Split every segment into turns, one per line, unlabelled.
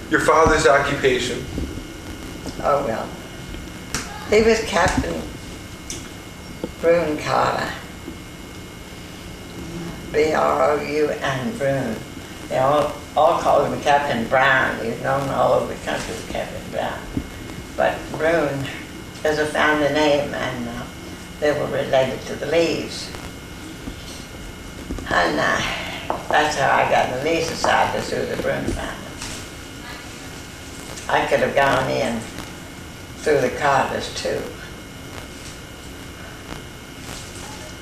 Your father's occupation?
Oh, well. He was Captain Broun Carter. B-R-O-U-N, Broun. They all called him Captain Brown. He's known all over the country as Captain Brown. But Broun is a family name, and they were related to the Lees. And that's how I got in the Lee Society, through the Broun family. I could have gone in through the Carters, too.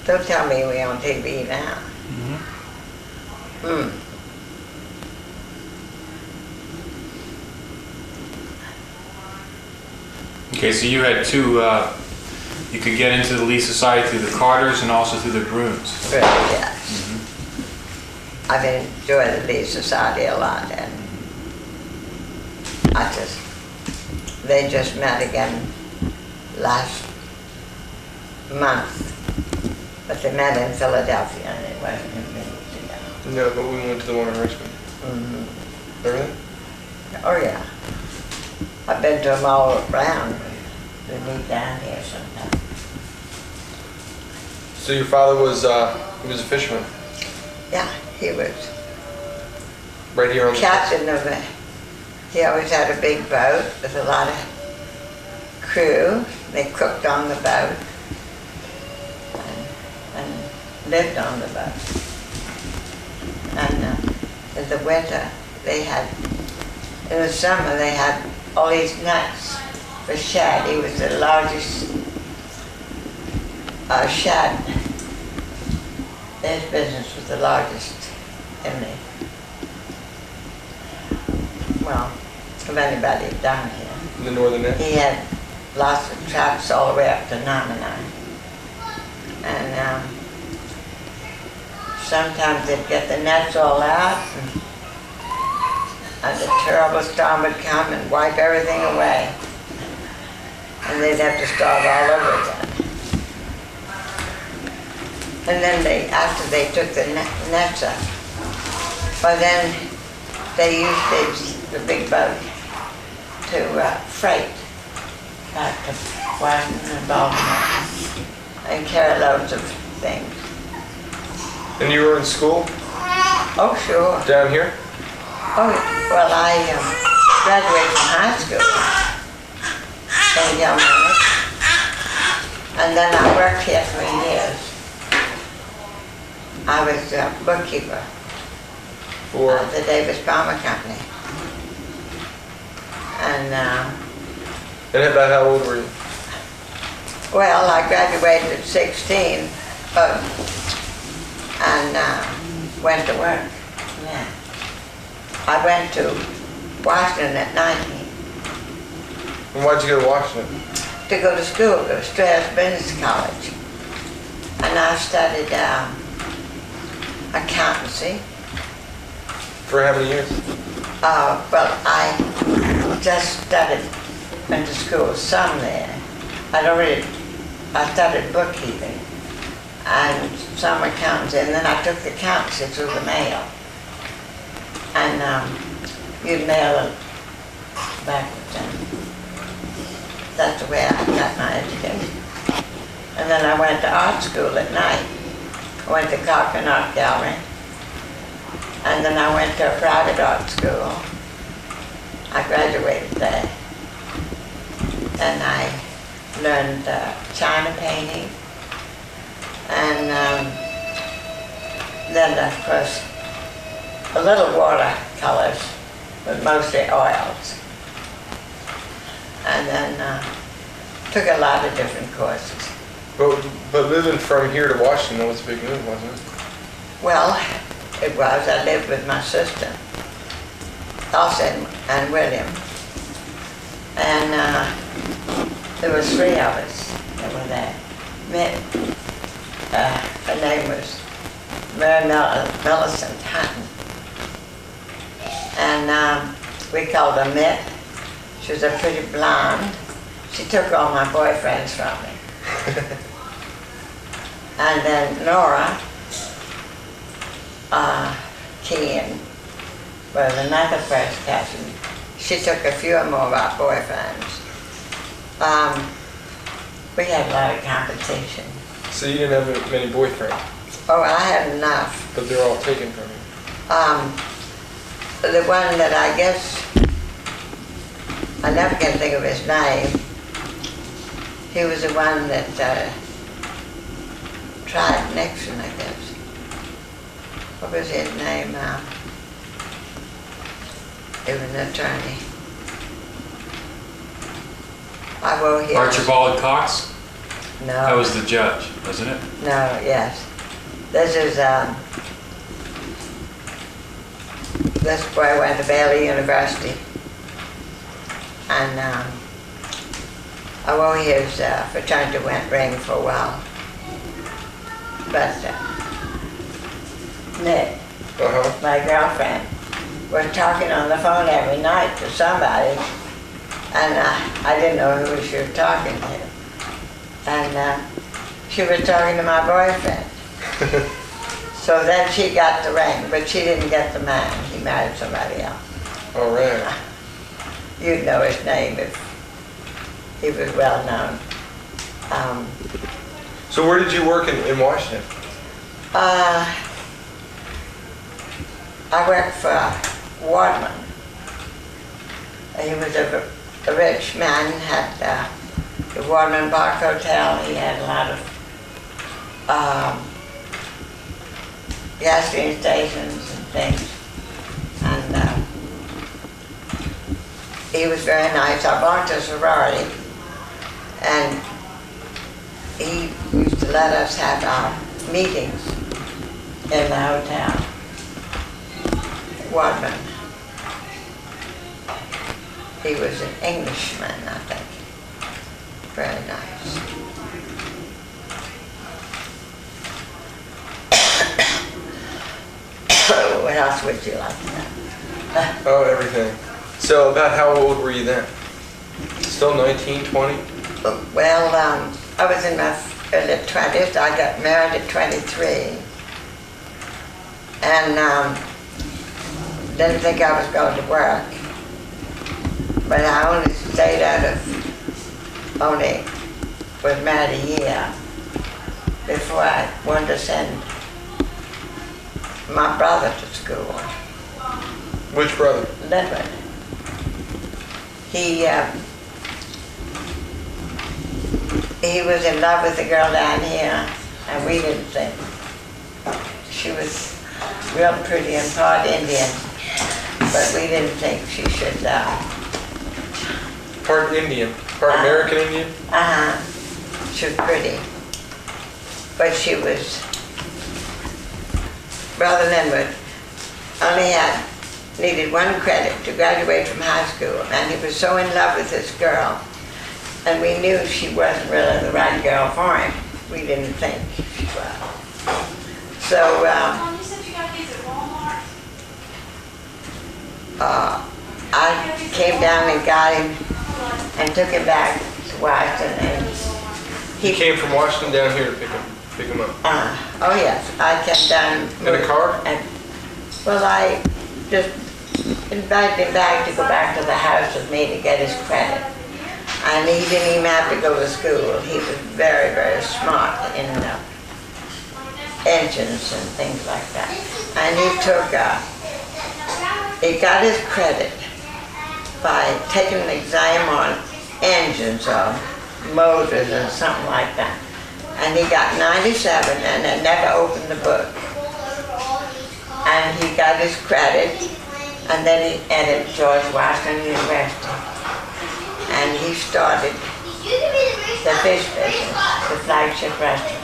Don't tell me we're on TV now. Mm-hmm.
Okay, so you had two, you could get into the Lee Society through the Carters and also through the Bruns.
Really, yes. Mm-hmm. I've enjoyed the Lee Society a lot, and they just met again last month, but they met in Philadelphia, and it wasn't convenient to go.
No, but we went to the one in Richmond.
Mm-hmm.
Everything?
Oh, yeah. I've been to them all around. They meet down here sometimes.
So your father was, he was a fisherman?
Yeah, he was
Right here on the
captain of a, he always had a big boat with a lot of crew. They cooked on the boat and lived on the boat. And in the winter, they had, in the summer, they had all these nuts for shad. He was the largest shad. His business was the largest in the, well, of anybody down here.
in the northern end?
He had lots of traps all the way up to Nominee. And sometimes they'd get the nets all out, and a terrible storm would come and wipe everything away. And they'd have to start all over again. And then after they took the nets up, well then they used the big boat to freight back to Washington and Baltimore and carry loads of things.
And you were in school?
Oh, sure.
Down here?
Oh, well, I graduated from high school in Yellowknife, and then I worked here 3 years. I was a bookkeeper
For?
the Davis Palmer Company. And,
And about how old were you?
well, I graduated at 16 and went to work. Yeah. I went to Washington at 19
And why'd you go to Washington?
to go to school, to Straus Business College. And I studied accountancy.
For how many years?
Well, I just went to school some there. I studied bookkeeping and some accountancy, and then I took the accountancy through the mail. And you'd mail it backwards, and that's the way I got my education. And then I went to art school at night. I went to Cochran Art Gallery. And then I went to a private art school. I graduated there. And I learned China painting. And then, of course, a little watercolors, but mostly oils. And then took a lot of different courses.
But living from here to Washington was a big move, wasn't it?
Well, it was. I lived with my sister, Dawson and William. And there were 3 of us that were there. Her name was Mary Millicent Hutton. And we called her Mitt. She was a pretty blonde. She took all my boyfriends from me. And then Nora Keane was another first cousin she took a few more of our boyfriends. We had a lot of competition.
So you didn't have many boyfriends,
Oh, I had enough.
but they're all taken from you.
The one that I guess, I never can think of his name. He was the one that tried Nixon, I guess. What was his name? He was an attorney. I will hear.
Archibald Cox?
No.
That was the judge, wasn't it?
No, yes. This boy went to Baylor University. And I wore his fraternity ring for a while. But Nick, my girlfriend, was talking on the phone every night to somebody, and I didn't know who she was talking to. And she was talking to my boyfriend. So then she got the ring, but she didn't get the man. He married somebody else.
All right.
You'd know his name if he was well known.
So where did you work in Washington?
I worked for Wardman. He was a rich man, had the Wardman Park Hotel. He had a lot of gasoline stations and things. And he was very nice. I belonged to a sorority, and he used to let us have our meetings in the hotel. Wadman. He was an Englishman, I think. Very nice. What else would you like to know?
Oh, everything. So about how old were you then? Still 19, 20?
Well, I was in my early 20s. I got married at 23. And didn't think I was going to work. But I only stayed was married a year before I wanted to send my brother to school.
Which brother?
Linwood. He was in love with the girl down here, and we didn't think. She was real pretty and part Indian, but we didn't think she should
Part Indian? Part American Indian?
She was pretty. But she was, Brother Linwood only needed one credit to graduate from high school, and he was so in love with this girl, and we knew she wasn't really the right girl for him. We didn't think she was. So,
You said you got these at Walmart?
I came down and got him and took him back to Washington, and
He came from Washington down here to pick him up.
oh yes, I came down.
In a car?
Well, I just invited him back to go back to the house with me to get his credit. And he didn't even have to go to school. He was very, very smart in engines and things like that. And he got his credit by taking an exam on engines or motors or something like that. And he got 97 and had never opened the book. And he got his credit, and then he entered George Washington University. And he started the fish business, the flagship restaurant.